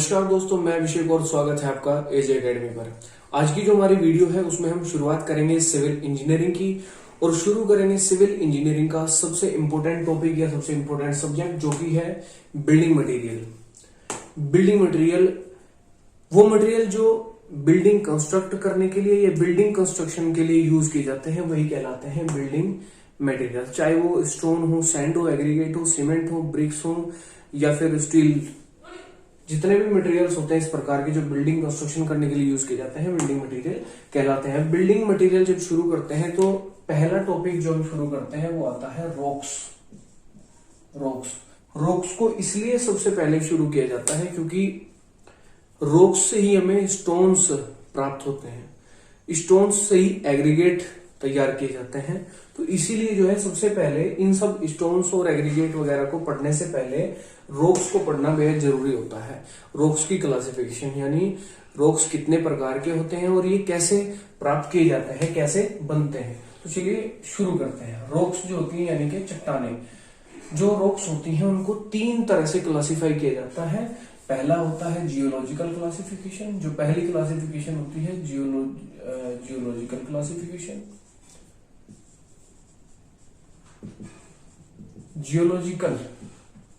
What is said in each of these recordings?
नमस्कार दोस्तों, मैं अभिषेक और स्वागत है आपका एजे एकेडमी पर। आज की जो हमारी वीडियो है उसमें हम शुरुआत करेंगे सिविल इंजीनियरिंग की और शुरू करेंगे सिविल इंजीनियरिंग का सबसे इंपॉर्टेंट टॉपिक या सबसे इंपॉर्टेंट सब्जेक्ट जो कि है बिल्डिंग मटेरियल। बिल्डिंग मटेरियल वो मटेरियल जो बिल्डिंग कंस्ट्रक्ट करने के लिए या बिल्डिंग कंस्ट्रक्शन के लिए यूज किए जाते हैं वही कहलाते हैं बिल्डिंग मटेरियल। चाहे वो स्टोन हो, सैंड हो, एग्रीगेट हो, सीमेंट हो, ब्रिक्स हो या फिर स्टील, जितने भी मटेरियल्स होते हैं इस प्रकार के जो बिल्डिंग कंस्ट्रक्शन करने के लिए यूज किए जाते हैं बिल्डिंग मटेरियल कहलाते हैं। बिल्डिंग मटेरियल जब शुरू करते हैं तो पहला टॉपिक जो हम शुरू करते हैं वो आता है रॉक्स। रॉक्स को इसलिए सबसे पहले शुरू किया जाता है क्योंकि रॉक्स से ही हमें स्टोन्स प्राप्त होते हैं, स्टोन्स से ही एग्रीगेट तैयार किए जाते हैं। तो इसीलिए जो है सबसे पहले इन सब स्टोन्स और एग्रीगेट वगैरह को पढ़ने से पहले रॉक्स को पढ़ना बेहद जरूरी होता है। रॉक्स की क्लासिफिकेशन यानी रॉक्स कितने प्रकार के होते हैं और ये कैसे प्राप्त किए जाते हैं, कैसे बनते हैं। तो चलिए शुरू करते हैं। रॉक्स जो होती हैं यानी कि चट्टाने, जो रॉक्स होती हैं उनको तीन तरह से क्लासिफाई किया जाता है। पहला होता है जियोलॉजिकल क्लासिफिकेशन। जो पहली क्लासिफिकेशन होती है जियोलॉजिकल क्लासिफिकेशन। जियोलॉजिकल,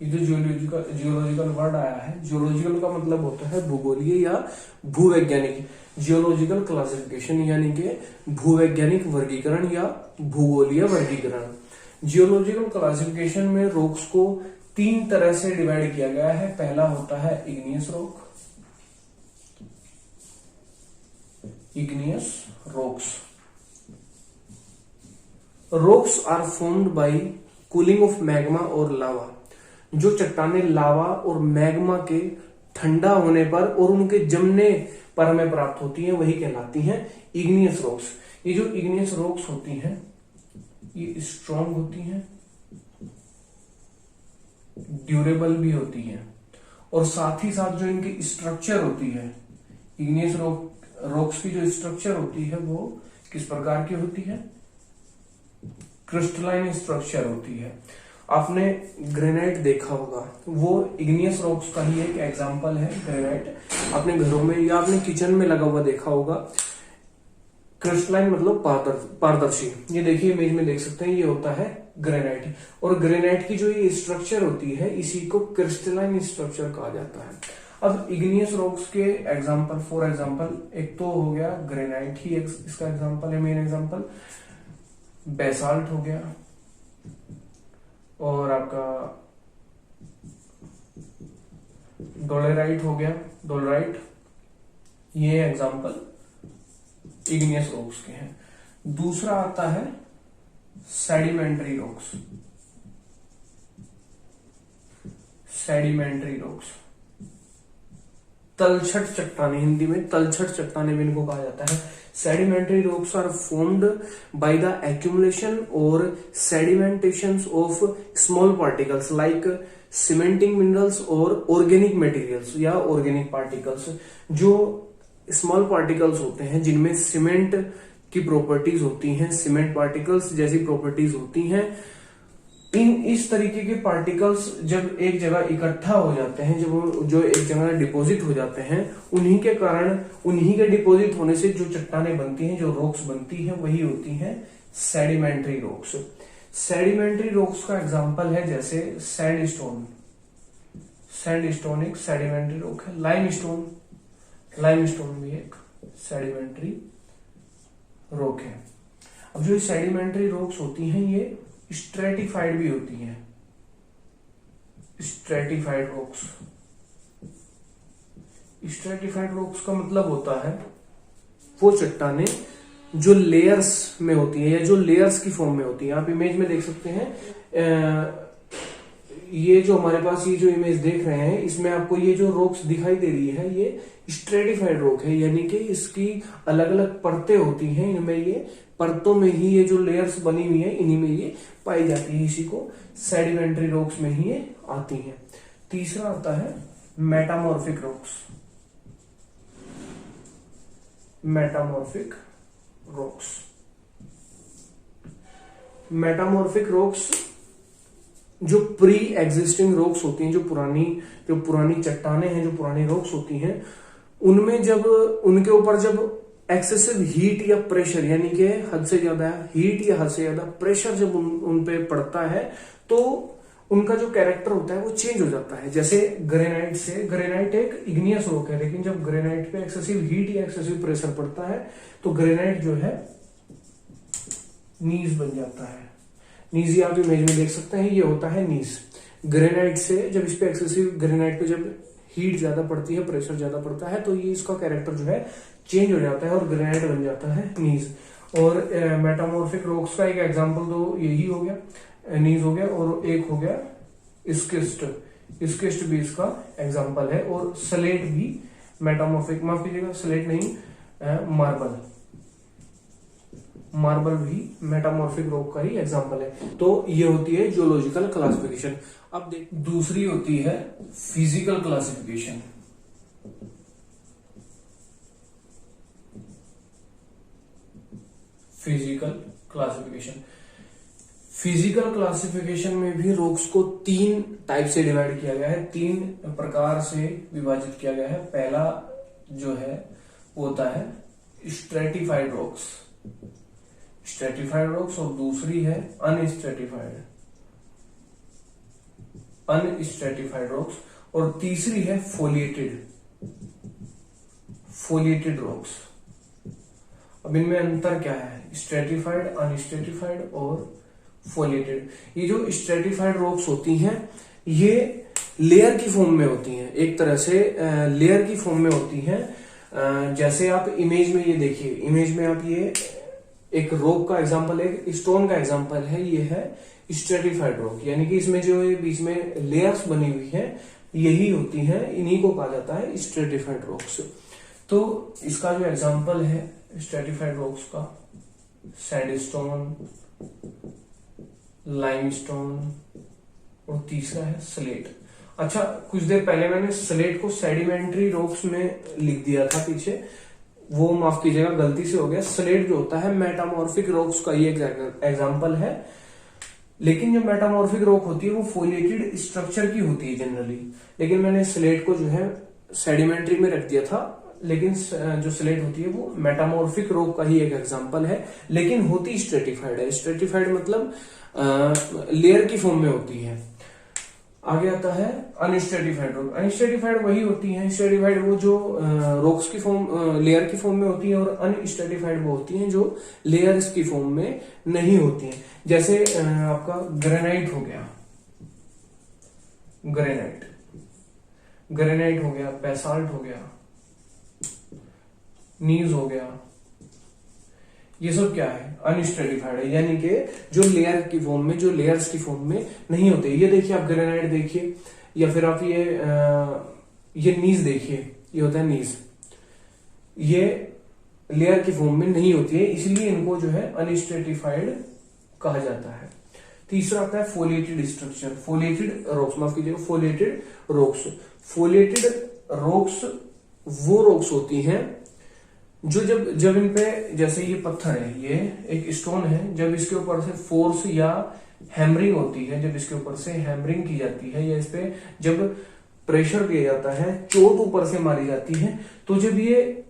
ये जो जियोलॉजिकल वर्ड आया है, जियोलॉजिकल का मतलब होता है भूगोलीय या भूवैज्ञानिक। जियोलॉजिकल क्लासिफिकेशन यानी कि भूवैज्ञानिक वर्गीकरण या भूगोलीय वर्गीकरण। जियोलॉजिकल क्लासिफिकेशन में रॉक्स को तीन तरह से डिवाइड किया गया है। पहला होता है igneous rock, igneous rocks. Rocks are formed by cooling of magma और लावा। जो चट्टाने लावा और मैग्मा के ठंडा होने पर और उनके जमने पर हमें प्राप्त होती हैं वही कहलाती हैं इग्नियस रॉक्स। ये जो इग्नियस रॉक्स होती हैं ये स्ट्रॉन्ग होती हैं, ड्यूरेबल भी होती हैं और साथ ही साथ जो इनकी स्ट्रक्चर होती है, इग्नियस रॉक्स की जो स्ट्रक्चर होती है वो किस प्रकार की होती है? क्रिस्टलाइन स्ट्रक्चर होती है। आपने ग्रेनाइट देखा होगा, वो इग्नियस रॉक्स का ही एक एग्जांपल है। ग्रेनाइट अपने घरों में या अपने किचन में लगा हुआ देखा होगा। क्रिस्टलाइन मतलब पारदर्शी। ये देखिए इमेज में देख सकते हैं, ये होता है ग्रेनाइट। और ग्रेनाइट की जो ये स्ट्रक्चर होती है इसी को क्रिस्टलाइन स्ट्रक्चर कहा जाता है। अब इग्नियस रॉक्स के एग्जांपल, फॉर एग्जांपल, एक तो हो गया ग्रेनाइट ही इसका एग्जांपल है, मेन एग्जांपल। बेसाल्ट हो गया और आपका डोलेराइट हो गया, डोलराइट। ये एग्जांपल इग्नियस रॉक्स के हैं। दूसरा आता है सेडिमेंट्री रॉक्स। सेडिमेंट्री रॉक्स, तलछट चट्टाने, हिंदी में तलछट चट्टाने भी इनको कहा जाता है। Sedimentary rocks are formed by the accumulation और sedimentation of small particles like cementing minerals और ऑर्गेनिक मटेरियल्स या ऑर्गेनिक पार्टिकल्स। जो स्मॉल पार्टिकल्स होते हैं जिनमें सीमेंट की प्रॉपर्टीज होती हैं, सीमेंट पार्टिकल्स जैसी प्रॉपर्टीज होती हैं, इस तरीके के पार्टिकल्स जब एक जगह इकट्ठा हो जाते हैं, जब जो एक जगह डिपॉजिट हो जाते हैं, उन्हीं के कारण, उन्हीं के डिपॉजिट होने से जो चट्टाने बनती हैं, जो रॉक्स बनती हैं, वही होती हैं सेडिमेंट्री रॉक्स। सेडिमेंट्री रॉक्स का एग्जांपल है जैसे सैंडस्टोन। सैंडस्टोन एक सेडिमेंट्री रॉक है। लाइमस्टोन, लाइमस्टोन भी एक सेडिमेंट्री रॉक है। अब जो सेडिमेंट्री रॉक्स होती हैं ये स्ट्रेटिफाइड भी होती हैं। स्ट्रेटिफाइड रॉक्स, स्ट्रेटिफाइड रॉक्स का मतलब होता है वो चट्टाने जो लेयर्स में होती है या जो लेयर्स की फॉर्म में होती है। आप इमेज में देख सकते हैं, ये जो हमारे पास ये जो इमेज देख रहे हैं इसमें आपको ये जो रॉक्स दिखाई दे रही है ये स्ट्रेटिफाइड रॉक है, यानी कि इसकी अलग अलग परतें होती हैं। इनमें ये परतों में ही ये जो लेयर्स बनी हुई है इन्हीं में ये पाई जाती है। इसी को सेडिमेंट्री रॉक्स में ही ये आती हैं। तीसरा आता है metamorphic rocks. Metamorphic rocks, metamorphic rocks जो प्री एग्जिस्टिंग रॉक्स होती हैं, जो पुरानी चट्टाने हैं, जो पुरानी रॉक्स होती हैं, उनमें जब उनके ऊपर जब एक्सेसिव हीट या प्रेशर, यानी कि हद से ज्यादा हीट या हद से ज्यादा प्रेशर जब उन पे पड़ता है तो उनका जो कैरेक्टर होता है वो चेंज हो जाता है। जैसे ग्रेनाइट एक इग्नियस रॉक है, लेकिन जब ग्रेनाइट पे एक्सेसिव हीट या एक्सेसिव प्रेशर पड़ता है तो ग्रेनाइट जो है नीस बन जाता है। नीस आप इमेज में देख सकते हैं, ये होता है नीस। ग्रेनाइट से जब इस पे एक्सेसिव ग्रेनाइट पे जब हीट ज्यादा पड़ती है, प्रेशर ज्यादा पड़ता है, तो ये इसका कैरेक्टर जो है चेंज हो जाता है और ग्रेनाइट बन जाता है नीस। और मेटामॉर्फिक रॉक्स का एक एग्जांपल तो यही हो गया, नीज हो गया, और एक हो गया स्किस्ट भी इसका एग्जांपल है। और स्लेट भी मेटामॉर्फिक, माफ कीजिएगा स्लेट नहीं, मार्बल भी मेटामॉर्फिक रॉक का ही एग्जांपल है। तो ये होती है जियोलॉजिकल क्लासिफिकेशन। अब देख, दूसरी होती है फिजिकल क्लासिफिकेशन। फिजिकल क्लासिफिकेशन में भी रॉक्स को 3 टाइप से डिवाइड किया गया है, 3 प्रकार से विभाजित किया गया है। पहला जो है वो होता है स्ट्रेटिफाइड रॉक्स, और दूसरी है अनस्ट्रेटिफाइड रॉक्स, और तीसरी है फोलिएटेड रॉक्स। अब इनमें अंतर क्या है? स्ट्रेटिफाइड, अनस्ट्रेटिफाइड और फोलिएटेड। ये जो स्ट्रेटिफाइड रॉक्स होती हैं ये लेयर की फॉर्म में होती हैं, एक तरह से लेयर की फॉर्म में होती हैं। जैसे आप इमेज में ये देखिए, इमेज में आप ये एक रॉक का एग्जांपल है, स्टोन का एग्जांपल है, ये है स्ट्रेटिफाइड रॉक, यानी कि इसमें जो ये बीच में लेयर्स बनी हुई है यही होती हैं, इन्हीं को कहा जाता है स्ट्रेटिफाइड रॉक्स। तो इसका जो एग्जांपल है स्ट्रेटिफाइड रॉक्स का, सैंडस्टोन, लाइमस्टोन, और तीसरा है स्लेट। अच्छा, कुछ देर पहले मैंने स्लेट को सेडिमेंट्री रॉक्स में लिख दिया था पीछे, वो माफ कीजिएगा गलती से हो गया। स्लेट जो होता है मेटामॉर्फिक रॉक्स का ही एग्जांपल है, लेकिन जो मेटामॉर्फिक रॉक होती है वो फोलिएटेड स्ट्रक्चर की होती है जनरली, लेकिन मैंने स्लेट को जो है सेडिमेंट्री में रख दिया था। लेकिन जो स्लेट होती है वो मेटामॉर्फिक रॉक का ही एक एग्जांपल है, लेकिन होती स्ट्रेटिफाइड है। स्ट्रेटिफाइड मतलब लेयर की फॉर्म में होती है। आगे आता है अनस्ट्रेटिफाइड रॉक। अनस्ट्रेटिफाइड वही होती है, स्ट्रेटिफाइड वो जो रॉक्स की फॉर्म, लेयर की फॉर्म में होती है, और अनस्ट्रेटिफाइड वो होती हैं जो लेयर्स की फॉर्म में नहीं होती हैं। जैसे आपका ग्रेनाइट हो गया, ग्रेनाइट हो गया, बेसाल्ट हो गया, नीज हो गया, ये सब क्या है? अनस्ट्रेटिफाइड है, यानी कि जो लेयर की फॉर्म में, जो लेयर्स की फॉर्म में नहीं होते। ये देखिए आप ग्रेनाइट देखिए, या फिर आप ये नीज देखिए, ये होता है नीज, ये लेयर की फॉर्म में नहीं होती है, इसलिए इनको जो है अनस्ट्रेटिफाइड कहा जाता है। तीसरा आता है फोलिएटेड स्ट्रक्चर, फोलिएटेड रॉक्स, माफ कीजिएगा फोलिएटेड रॉक्स। फोलिएटेड रॉक्स वो रॉक्स होती हैं जो जब इन पे, जैसे ये पत्थर है, ये एक स्टोन है, जब इसके ऊपर से फोर्स या हैमरिंग होती है, जब इसके ऊपर से हैमरिंग की जाती है या इस पे जब प्रेशर दिया जाता है, चोट ऊपर से मारी जाती है, तो जब ये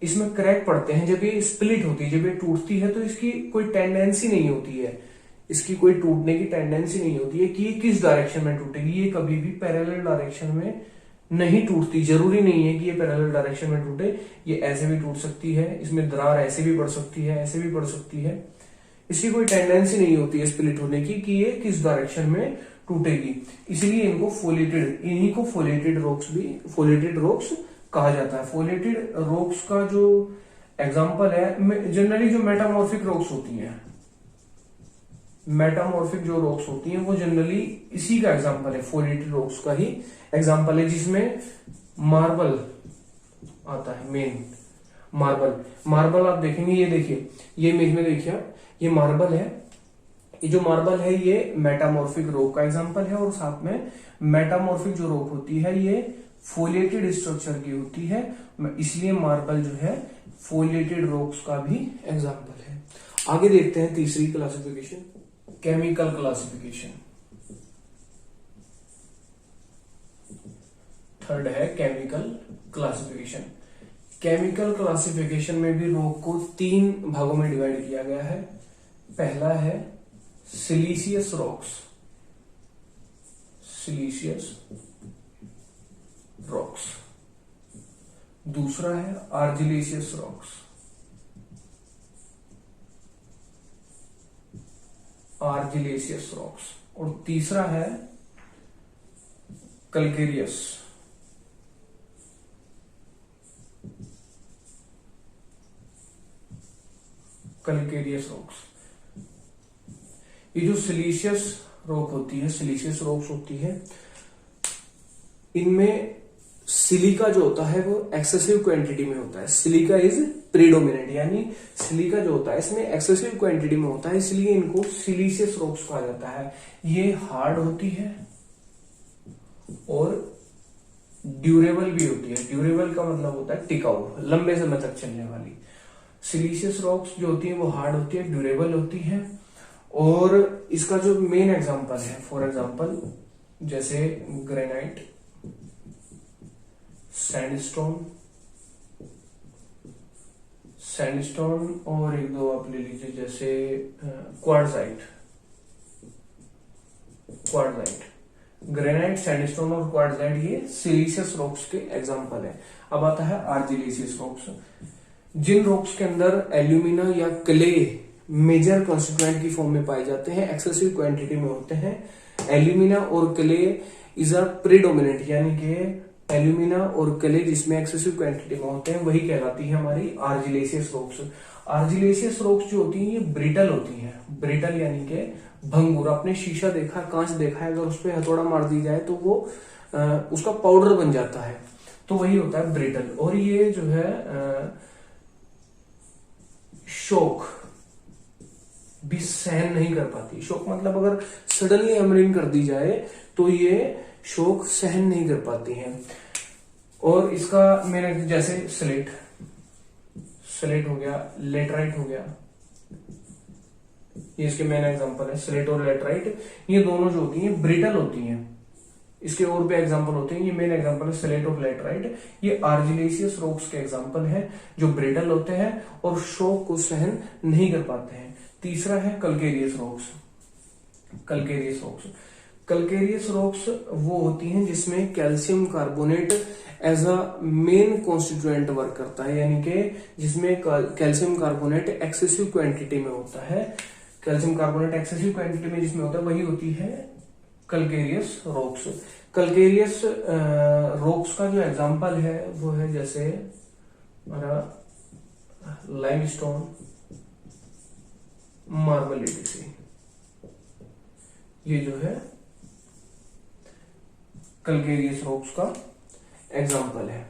इसमें क्रैक पड़ते हैं, जब ये स्प्लिट होती है, जब ये टूटती है, तो इसकी कोई टेंडेंसी नहीं होती है, इसकी कोई टूटने की टेंडेंसी नहीं होती है कि ये किस डायरेक्शन में टूटेगी। ये कभी भी पैरेलल डायरेक्शन में नहीं टूटती। जरूरी नहीं है कि ये पैरेलल डायरेक्शन में टूटे, ये ऐसे भी टूट सकती है, इसमें दरार ऐसे भी पड़ सकती है, ऐसे भी पड़ सकती है। इसकी कोई टेंडेंसी नहीं होती है स्प्लिट होने की कि ये किस डायरेक्शन में टूटेगी, इसलिए इनको इन्हीं को फोलिएटेड रॉक्स कहा जाता है। फोलिएटेड रॉक्स का जो एग्जांपल है, जनरली जो मेटामॉर्फिक रॉक्स होती हैं, मेटामॉर्फिक जो रॉक्स होती हैं वो जनरली इसी का एग्जांपल है, फोलिएटेड रॉक्स का ही एग्जांपल है, जिसमें मार्बल आता है। मेन मार्बल आप देखेंगे, ये देखिए, ये इमेज में देखिए आप, ये मार्बल है, ये जो मार्बल है ये मेटामॉर्फिक रॉक का एग्जांपल है, और साथ में मेटामॉर्फिक जो रॉक होती है ये फोलिएटेड स्ट्रक्चर की होती है, इसलिए मार्बल जो है फोलिएटेड रॉक्स का भी एग्जांपल है। आगे देखते हैं तीसरी क्लासिफिकेशन, केमिकल क्लासिफिकेशन। थर्ड है केमिकल क्लासिफिकेशन। केमिकल क्लासिफिकेशन में भी रॉक को 3 भागों में डिवाइड किया गया है। पहला है सिलीशियस रॉक्स, सिलीशियस रॉक्स। दूसरा है आर्जिलेशियस रॉक्स, आर्जिलेशियस रॉक्स। और तीसरा है कैल्केरियस, कैल्केरियस रॉक्स। ये जो सिलीशियस रॉक होती है, सिलीशियस रॉक्स होती है, इनमें सिलिका जो होता है वो एक्सेसिव क्वांटिटी में होता है। सिलिका इज प्रीडोमिनेंट, यानी सिलिका जो होता है इसमें एक्सेसिव क्वांटिटी में होता है, इसलिए इनको सिलीशियस रॉक्स कहा जाता है। ये हार्ड होती है और ड्यूरेबल भी होती है। ड्यूरेबल का मतलब होता है टिकाऊ, लंबे समय तक चलने वाली। सिलीशियस रॉक्स जो होती है वो हार्ड होती है, ड्यूरेबल होती है। और इसका जो मेन एग्जांपल है, फॉर एग्जांपल जैसे ग्रेनाइट, सैंडस्टोन, सैंडस्टोन और एक दो आप ले लीजिए जैसे क्वार्ट्जाइट, क्वार्ट्जाइट, ग्रेनाइट, सैंडस्टोन और क्वार्ट्जाइट, ये सिलीशियस रॉक्स के एग्जांपल है। अब आता है आर्जिलेशियस रॉक्स। जिन रॉक्स के अंदर एल्यूमिना या क्ले मेजर कॉन्स्टिट्यूएंट की फॉर्म में पाए जाते हैं, एक्सेसिव क्वांटिटी में होते हैं। एल्यूमिना और क्ले इज अ प्रीडोमिनेंट, यानी कि एल्यूमिना और क्ले जिसमें एक्सेसिव क्वांटिटी में होते हैं वही कहलाती है हमारी आर्जिलेशियस रॉक्स। आर्जिलेशियस रॉक्स जो होती हैं ये ब्रिटल होती हैं। ब्रिटल यानी कि भंगुर। आपने शीशा देखा, कांच देखा है, अगर उस पर हथौड़ा मार दी जाए तो वो उसका पाउडर बन जाता है, तो वही होता है ब्रिटल। और ये जो है शॉक भी सहन नहीं कर पाती। शॉक मतलब अगर सडनली हैमरिंग कर दी जाए तो ये शॉक सहन नहीं कर पाती हैं। और इसका मैंने जैसे स्लेट, स्लेट हो गया, लेटराइट हो गया, ये इसके मेन एग्जांपल है। स्लेट और लेटराइट ये दोनों जो होती हैं ब्रिटल होती हैं। इसके और भी एग्जांपल होते हैं, ये मेन एग्जांपल है स्लेट और लेटराइट। ये आर्जिलेशियस रॉक्स के एग्जांपल है जो ब्रिटल होते हैं और शॉक को सहन नहीं कर पाते हैं। तीसरा है calcareous rocks. Calcareous rocks, calcareous rocks वो होती हैं जिसमें calcium carbonate as a main constituent work करता है, यानी कि जिसमें कैल्शियम कार्बोनेट एक्सेसिव क्वांटिटी में होता है। कैल्शियम कार्बोनेट एक्सेसिव क्वांटिटी में जिसमें होता है वही होती है कैल्केरियस रॉक्स। कैल्केरियस रॉक्स का जो एग्जांपल है वो है जैसे हमारा लाइमस्टोन, मार्बल एडीसी, ये जो है कैल्केरियस रॉक्स का एग्जांपल है।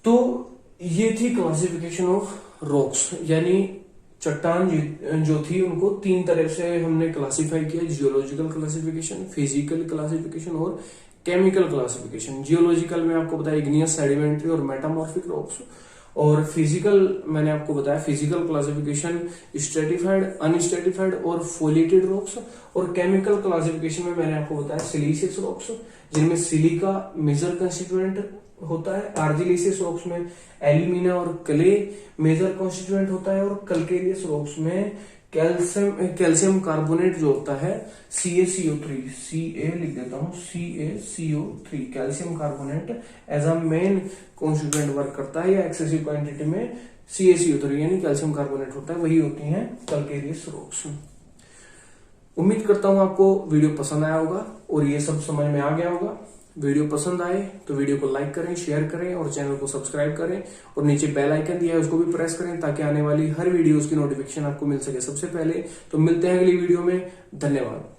तो ये थी क्लासिफिकेशन ऑफ रॉक्स, यानी चट्टान जो थी उनको 3 तरह से हमने क्लासिफाई किया। जियोलॉजिकल क्लासिफिकेशन, फिजिकल क्लासिफिकेशन और केमिकल क्लासिफिकेशन। जियोलॉजिकल में आपको बताया इग्नियस, सेडिमेंट्री और मेटामॉर्फिक रॉक्स। और फिजिकल मैंने आपको बताया फिजिकल क्लासिफिकेशन स्ट्रेटिफाइड, अनस्ट्रेटिफाइड और फोलिएटेड रॉक्स। और केमिकल क्लासिफिकेशन में मैंने आपको बताया सिलीशियस रॉक्स जिनमें सिलिका मेजर कंस्टिट्यूएंट होता है। आर्जिलेशियस रॉक्स में एल्यूमिना और क्ले मेजर कॉन्स्टिट्यूएंट होता है। और कैल्केरियस रॉक्स में कैल्शियम कार्बोनेट जो होता है CaCO3, Ca लिख देता हूं, CaCO3 calcium carbonate as a main constituent work करता है, या एक्सेसिव क्वांटिटी में CaCO3 यानी कैल्शियम कार्बोनेट होता है, वही होती हैं कैल्केरियस रॉक्स। उम्मीद करता हूं आपको वीडियो पसंद आया होगा और ये सब समझ में आ गया होगा। वीडियो पसंद आए तो वीडियो को लाइक करें, शेयर करें और चैनल को सब्सक्राइब करें। और नीचे बेल आइकन दिया है उसको भी प्रेस करें ताकि आने वाली हर वीडियोस की नोटिफिकेशन आपको मिल सके सबसे पहले। तो मिलते हैं अगली वीडियो में। धन्यवाद।